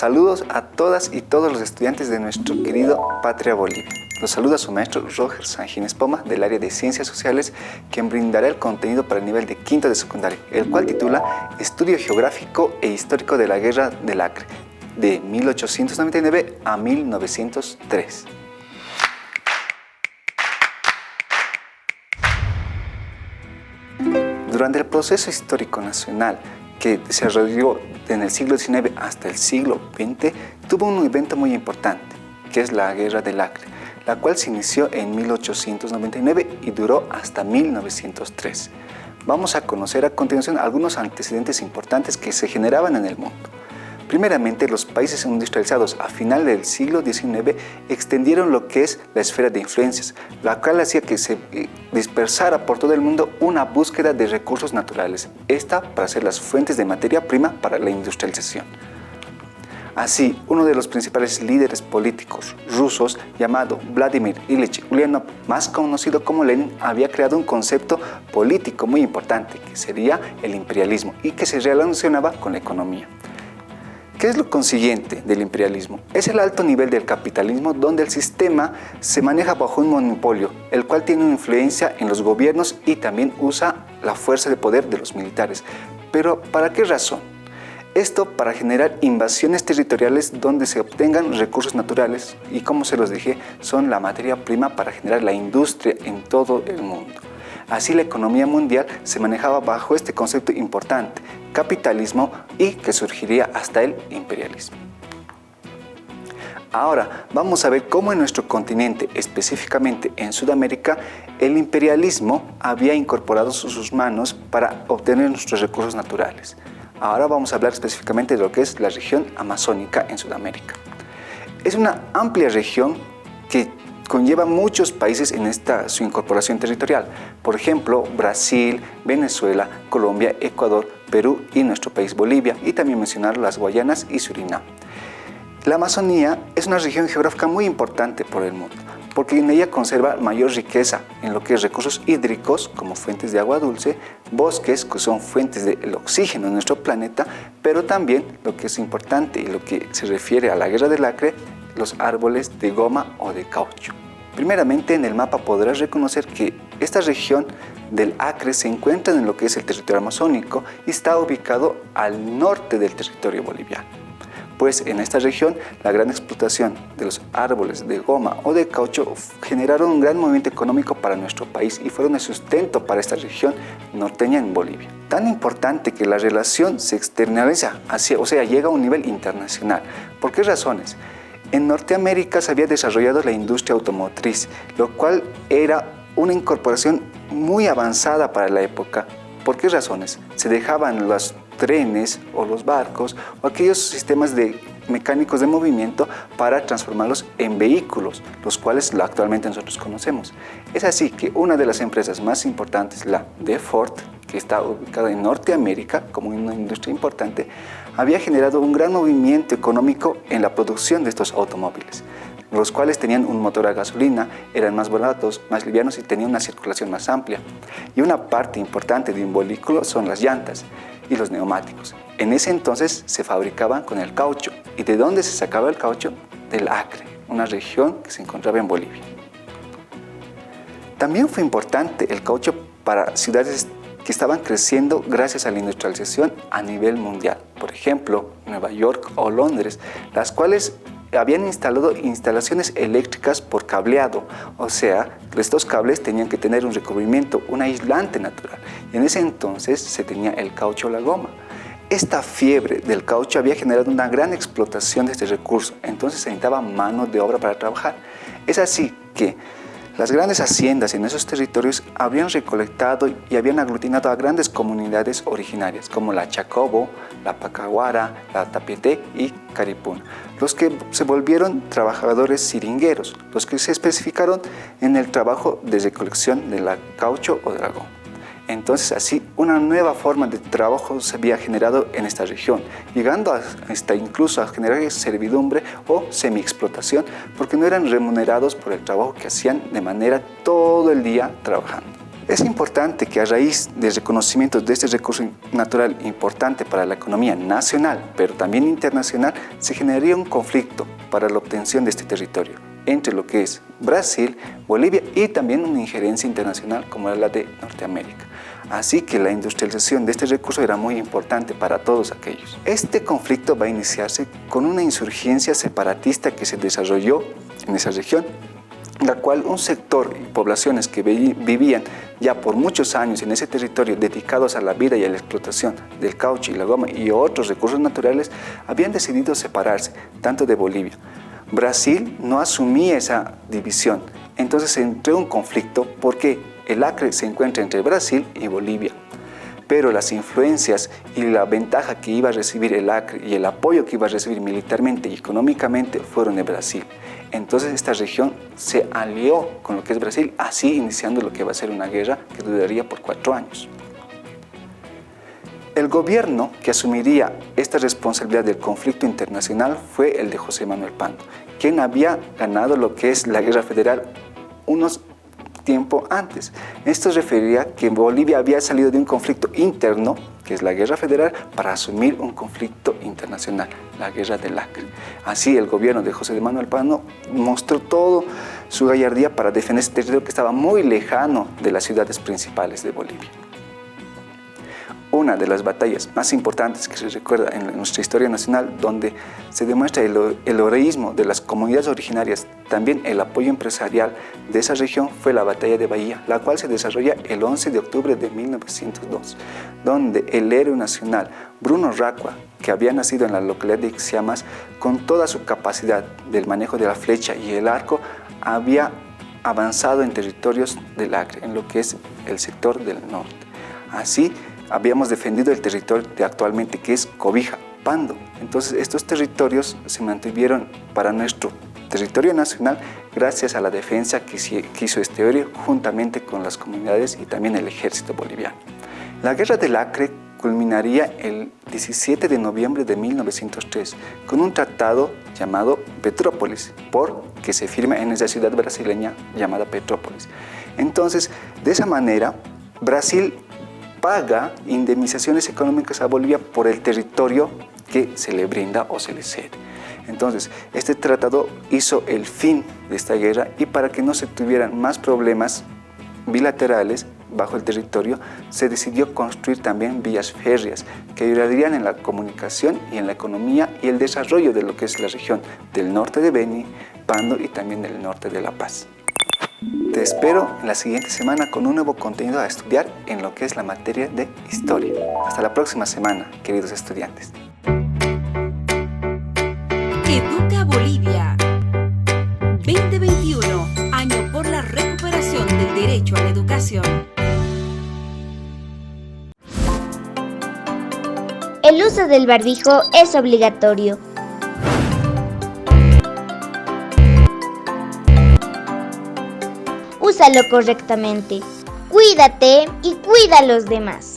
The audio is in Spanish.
Saludos a todas y todos los estudiantes de nuestro querido Patria Bolivia. Los saluda su maestro Roger Sanjines Poma del área de Ciencias Sociales, quien brindará el contenido para el nivel de quinto de secundaria, el cual titula Estudio Geográfico e Histórico de la Guerra del Acre, de 1899 a 1903. Durante el proceso histórico nacional que se desarrolló en el siglo XIX hasta el siglo XX, tuvo un evento muy importante, que es la Guerra del Acre, la cual se inició en 1899 y duró hasta 1903. Vamos a conocer a continuación algunos antecedentes importantes que se generaban en el mundo. Primeramente, los países industrializados a final del siglo XIX extendieron lo que es la esfera de influencias, la cual hacía que se dispersara por todo el mundo una búsqueda de recursos naturales, esta para ser las fuentes de materia prima para la industrialización. Así, uno de los principales líderes políticos rusos, llamado Vladimir Ilich Ulyanov, más conocido como Lenin, había creado un concepto político muy importante, que sería el imperialismo, y que se relacionaba con la economía. ¿Qué es lo consiguiente del imperialismo? Es el alto nivel del capitalismo donde el sistema se maneja bajo un monopolio, el cual tiene una influencia en los gobiernos y también usa la fuerza de poder de los militares. ¿Pero para qué razón? Esto para generar invasiones territoriales donde se obtengan recursos naturales y, como se los dije, son la materia prima para generar la industria en todo el mundo. Así la economía mundial se manejaba bajo este concepto importante, capitalismo, y que surgiría hasta el imperialismo. Ahora vamos a ver cómo en nuestro continente, específicamente en Sudamérica, el imperialismo había incorporado sus manos para obtener nuestros recursos naturales. Ahora vamos a hablar específicamente de lo que es la región amazónica en Sudamérica. Es una amplia región que conlleva muchos países en su incorporación territorial. Por ejemplo, Brasil, Venezuela, Colombia, Ecuador, Perú y nuestro país Bolivia, y también mencionar las Guayanas y Surinam. La Amazonía es una región geográfica muy importante por el mundo, porque en ella conserva mayor riqueza en lo que es recursos hídricos, como fuentes de agua dulce, bosques, que son fuentes del oxígeno en nuestro planeta, pero también lo que es importante y lo que se refiere a la Guerra del Acre, los árboles de goma o de caucho. Primeramente, en el mapa podrás reconocer que esta región del Acre se encuentra en lo que es el territorio amazónico y está ubicado al norte del territorio boliviano. Pues en esta región, la gran explotación de los árboles de goma o de caucho generaron un gran movimiento económico para nuestro país y fueron el sustento para esta región norteña en Bolivia. Tan importante que la relación se externaliza, llega a un nivel internacional. ¿Por qué razones? En Norteamérica se había desarrollado la industria automotriz, lo cual era una incorporación muy avanzada para la época. ¿Por qué razones? Se dejaban los trenes o los barcos o aquellos sistemas mecánicos de movimiento para transformarlos en vehículos, los cuales actualmente nosotros conocemos. Es así que una de las empresas más importantes, la de Ford, que está ubicada en Norteamérica como una industria importante, había generado un gran movimiento económico en la producción de estos automóviles, los cuales tenían un motor a gasolina, eran más baratos, más livianos y tenían una circulación más amplia. Y una parte importante de un vehículo son las llantas y los neumáticos. En ese entonces se fabricaban con el caucho. ¿Y de dónde se sacaba el caucho? Del Acre, una región que se encontraba en Bolivia. También fue importante el caucho para ciudades que estaban creciendo gracias a la industrialización a nivel mundial. Por ejemplo, Nueva York o Londres, las cuales habían instalado instalaciones eléctricas por cableado, estos cables tenían que tener un recubrimiento, un aislante natural, y en ese entonces se tenía el caucho o la goma. Esta fiebre del caucho había generado una gran explotación de este recurso, entonces se necesitaba mano de obra para trabajar. Es así que las grandes haciendas en esos territorios habían recolectado y habían aglutinado a grandes comunidades originarias como la Chacobo, la Pacaguara, la Tapiete y Caripuna, los que se volvieron trabajadores siringueros, los que se especificaron en el trabajo de recolección de la caucho o de la goma. Entonces así una nueva forma de trabajo se había generado en esta región, llegando incluso a generar servidumbre o semi-explotación, porque no eran remunerados por el trabajo que hacían de manera todo el día trabajando. Es importante que a raíz del reconocimiento de este recurso natural importante para la economía nacional, pero también internacional, se generaría un conflicto para la obtención de este territorio entre lo que es Brasil, Bolivia y también una injerencia internacional como era la de Norteamérica. Así que la industrialización de este recurso era muy importante para todos aquellos. Este conflicto va a iniciarse con una insurgencia separatista que se desarrolló en esa región, la cual un sector y poblaciones que vivían ya por muchos años en ese territorio dedicados a la vida y a la explotación del caucho y la goma y otros recursos naturales habían decidido separarse tanto de Bolivia. Brasil no asumía esa división, entonces entró un conflicto porque el Acre se encuentra entre Brasil y Bolivia. Pero las influencias y la ventaja que iba a recibir el Acre y el apoyo que iba a recibir militarmente y económicamente fueron de Brasil. Entonces esta región se alió con lo que es Brasil, así iniciando lo que va a ser una guerra que duraría por 4 años. El gobierno que asumiría esta responsabilidad del conflicto internacional fue el de José Manuel Pando, quien había ganado lo que es la Guerra Federal unos tiempo antes. Esto referiría que Bolivia había salido de un conflicto interno, que es la Guerra Federal, para asumir un conflicto internacional, la Guerra del Acre. Así el gobierno de José Manuel Pando mostró toda su gallardía para defender este territorio que estaba muy lejano de las ciudades principales de Bolivia. Una de las batallas más importantes que se recuerda en nuestra historia nacional, donde se demuestra el heroísmo de las comunidades originarias, también el apoyo empresarial de esa región, fue la batalla de Bahía, la cual se desarrolla el 11 de octubre de 1902, donde el héroe nacional Bruno Racua, que había nacido en la localidad de Ixmiamas, con toda su capacidad del manejo de la flecha y el arco, había avanzado en territorios del Acre, en lo que es el sector del norte. Así, habíamos defendido el territorio de actualmente que es Cobija, Pando. Entonces estos territorios se mantuvieron para nuestro territorio nacional gracias a la defensa que hizo este héroe juntamente con las comunidades y también el ejército boliviano. La Guerra del Acre culminaría el 17 de noviembre de 1903 con un tratado llamado Petrópolis, que se firma en esa ciudad brasileña llamada Petrópolis. Entonces, de esa manera, Brasil paga indemnizaciones económicas a Bolivia por el territorio que se le brinda o se le cede. Entonces, este tratado hizo el fin de esta guerra y para que no se tuvieran más problemas bilaterales bajo el territorio, se decidió construir también vías férreas que ayudarían en la comunicación y en la economía y el desarrollo de lo que es la región del norte de Beni, Pando y también del norte de La Paz. Te espero en la siguiente semana con un nuevo contenido a estudiar en lo que es la materia de historia. Hasta la próxima semana, queridos estudiantes. Educa Bolivia 2021, año por la recuperación del derecho a la educación. El uso del barbijo es obligatorio. Úsalo correctamente. Cuídate y cuida a los demás.